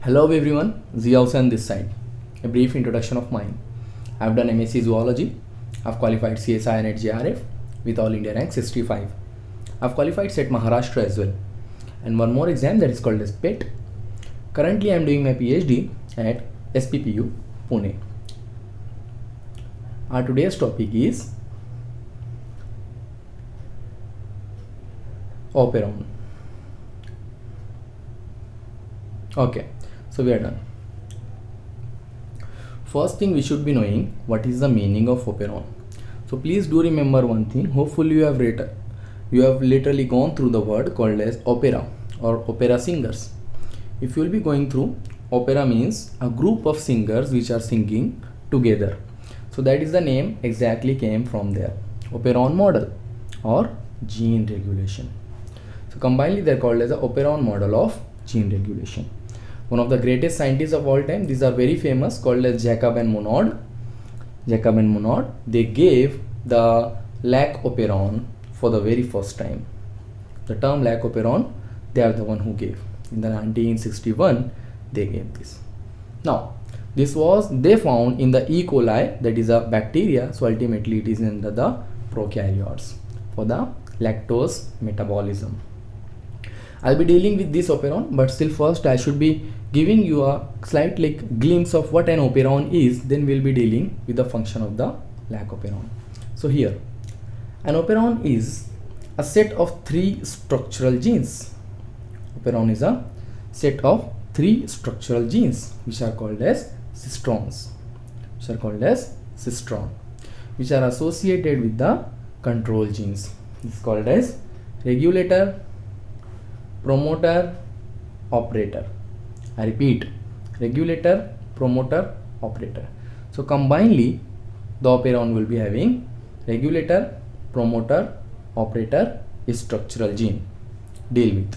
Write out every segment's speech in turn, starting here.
Hello everyone, Ziausan this side. A brief introduction of mine. I have done MSc Zoology. I have qualified CSI and JRF with All India rank 65. I have qualified SET Maharashtra as well. And one more exam that is called as PET. Currently I am doing my PhD at SPPU, Pune. Our today's topic is Operon. Okay, so we are done. First thing we should be knowing what is the meaning of Operon. So please do remember one thing. Hopefully you have literally gone through the word called as opera or opera singers. If you will be going through, opera means a group of singers which are singing together. So that is the name exactly came from there. Operon model or gene regulation. So combinedly they are called as the Operon model of gene regulation. One of the greatest scientists of all time, these are very famous, called as Jacob and Monod. They gave the lac operon for the very first time. The term lac operon, they are the one who gave. In the 1961, they gave this. Now, this was they found in the E. coli, that is a bacteria. So ultimately, it is in the prokaryotes for the lactose metabolism. I'll be dealing with this operon, but still first I should be giving you a slight glimpse of what an operon is. Then we'll be dealing with the function of the lac operon. So here, an operon is a set of three structural genes. Operon is a set of three structural genes which are called as cistrons, which are associated with the control genes. It's called as regulator, promoter, operator. I repeat, regulator, promoter, operator. So combinedly, the operon will be having regulator, promoter, operator, structural gene. Deal with.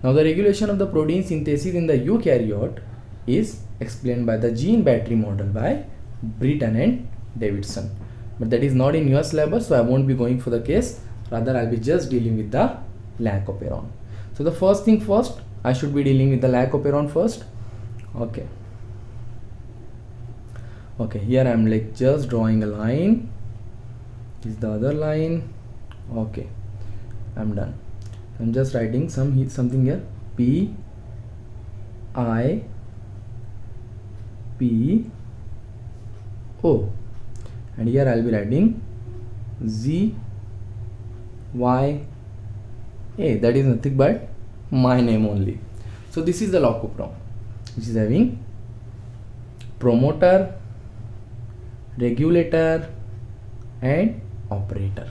Now the regulation of the protein synthesis in the eukaryote is explained by the gene battery model by Britton and Davidson. But that is not in your syllabus, so I won't be going for the case. Rather, I'll be just dealing with the lac operon. So the first thing first, I should be dealing with the lac operon first. Okay, here I'm just drawing a line. This is the other line. Okay, I'm done. I'm just writing something here. P I P O, and here I'll be writing Z Y A. That is nothing but my name only. So this is the lac operon, which is having promoter, regulator and operator.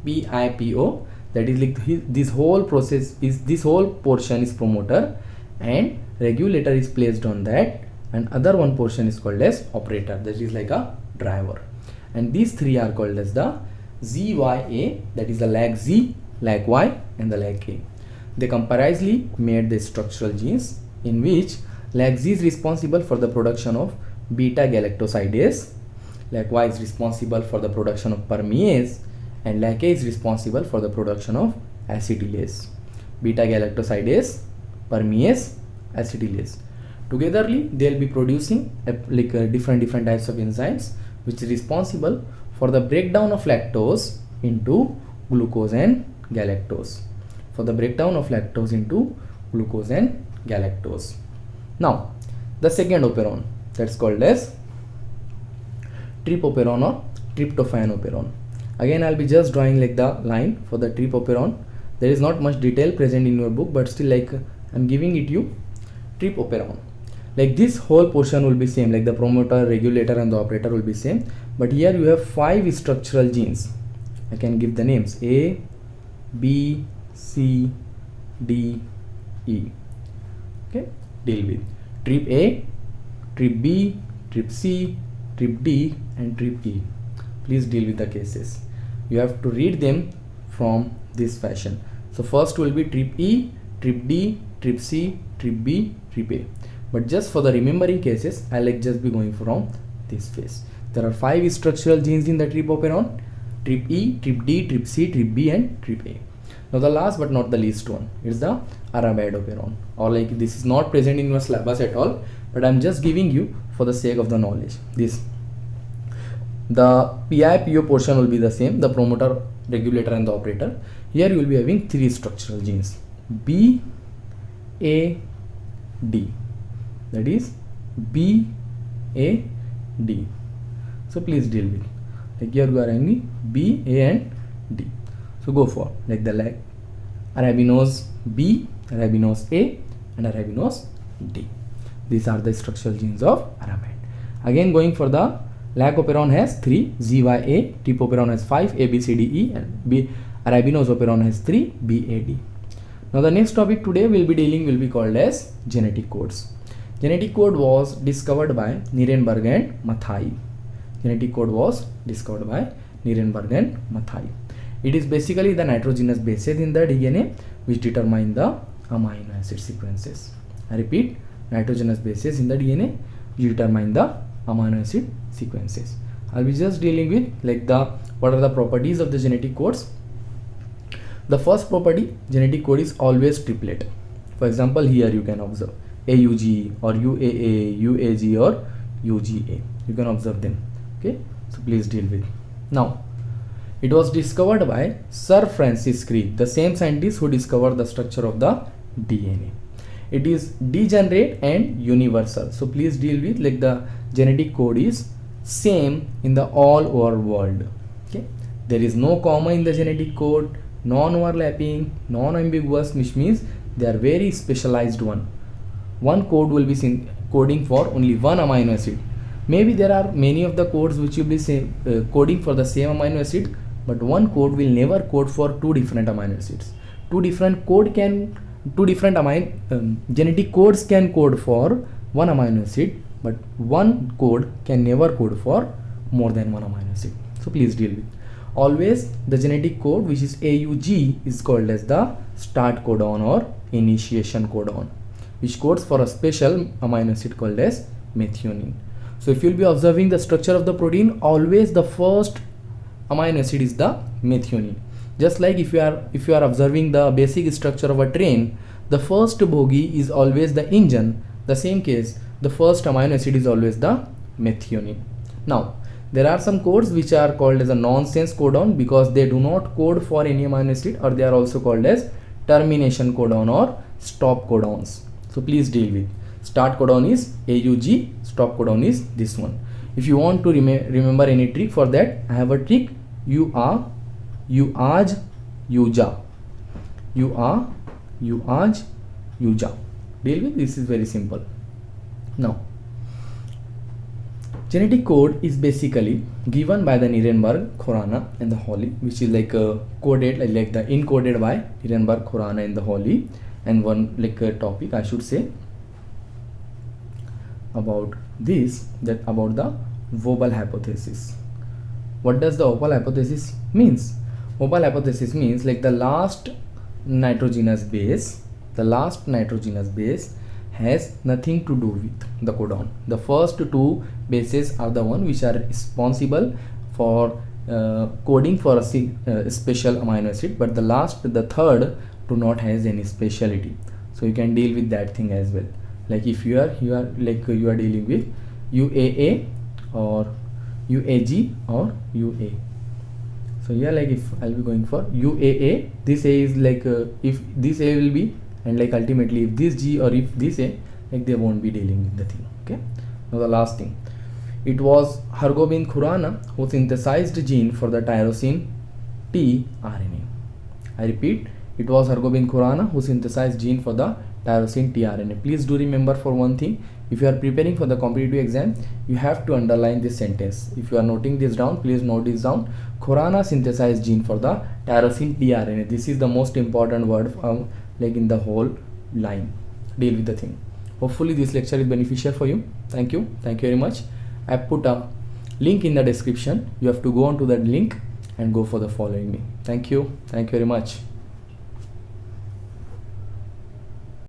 PIPO, that is this whole process is, this whole portion is promoter and regulator is placed on that, and other one portion is called as operator, that is like a driver. And these three are called as the ZYA, that is the lac Z, lac Y and the lac A. They comparatively made the structural genes in which lac Z is responsible for the production of beta galactosidase, lac Y is responsible for the production of permease, and lac A is responsible for the production of acetylase. Beta galactosidase, permease, acetylase. Togetherly, they'll be producing different types of enzymes which is responsible for the breakdown of lactose into glucose and galactose. Now, the second operon, that's called as tripoperon or tryptophan operon. Again, I'll be just drawing the line for the tripoperon. There is not much detail present in your book, but still I'm giving it you. Tripoperon. This whole portion will be same, the promoter, regulator and the operator will be same. But here you have 5 structural genes. I can give the names A, B, C, D, E. Okay, deal with trip A, trip B, trip C, trip D and trip E. Please deal with the cases. You have to read them from this fashion. So first will be trip E, trip D, trip C, trip B, trip A. But just for the remembering cases, I'll just be going from this phase. There are 5 structural genes in the tripoperon: trip E, trip D, trip C, trip B and trip A. Now the last but not the least one is the aramide operon, or like this is not present in your syllabus at all, but I'm just giving you for the sake of the knowledge. This, the PI/PO portion will be the same, the promoter, regulator and the operator. Here you will be having three structural genes, B, A, D, that is B, A, D. So please deal with, like here you are having B, A and D. So go for like the arabinose B, arabinose A and arabinose D. These are the structural genes of aramide. Again going for the lac operon has 3, ZYA, tip operon has 5, ABCDE, and B arabinose operon has 3, BAD. Now the next topic today will be called as genetic codes. Genetic code was discovered by Nirenberg and Mathai. Genetic code was discovered by Nirenberg and Mathai. It is basically the nitrogenous bases in the DNA which determine the amino acid sequences. I repeat, nitrogenous bases in the DNA which determine the amino acid sequences. I'll be just dealing with like what are the properties of the genetic codes. The first property, genetic code is always triplet. For example, here you can observe AUG or UAA, UAG or UGA. You can observe them. Okay, so please deal with. Now, it was discovered by Sir Francis Crick, the same scientist who discovered the structure of the DNA. It is degenerate and universal. So please deal with like the genetic code is same in the all over world. Okay, there is no comma in the genetic code, non-overlapping, non-ambiguous, which means they are very specialized one. One code will be coding for only one amino acid. Maybe there are many of the codes which will be coding for the same amino acid, but one code will never code for two different amino acids. Genetic codes can code for one amino acid, but one code can never code for more than one amino acid. So please deal with. Always the genetic code which is AUG is called as the start codon or initiation codon, which codes for a special amino acid called as methionine. So if you will be observing the structure of the protein, always the first amino acid is the methionine. Just like if you are observing the basic structure of a train, the first bogie is always the engine. The same case, the first amino acid is always the methionine. Now there are some codes which are called as a nonsense codon because they do not code for any amino acid, or they are also called as termination codon or stop codons. So please deal with. Start codon is AUG, stop codon is this one. If you want to remember any trick for that, I have a trick. UAJ, UJA. UAJ, UJA. Deal with. This is very simple. Now, genetic code is basically given by the Nirenberg, Khorana and the Hawley, which is like coded like the encoded by Nirenberg, Khorana and the Hawley. And one like a topic I should say about this, that about the Vobel hypothesis. What does the Vobel hypothesis means? Vobel hypothesis means like the last nitrogenous base has nothing to do with the codon. The first two bases are the one which are responsible for coding for a special amino acid, but the third do not has any speciality. So you can deal with that thing as well. Like if you are dealing with UAA or UAG or UA. So yeah, like if I'll be going for UAA, this A is like if this A will be, and like ultimately if this G or if this A, like they won't be dealing with the thing. Okay. Now the last thing, it was Hargobind Khurana who synthesized gene for the tyrosine T RNA. I repeat, it was Hargobind Khurana who synthesized gene for the tyrosine tRNA. Please do remember for one thing, if you are preparing for the competitive exam, you have to underline this sentence. If you are noting this down, please note this down. Khurana synthesized gene for the tyrosine tRNA. This is the most important word like in the whole line. Deal with the thing. Hopefully this lecture is beneficial for you. Thank you very much. I put a link in the description. You have to go on to that link and go for the following me. Thank you very much.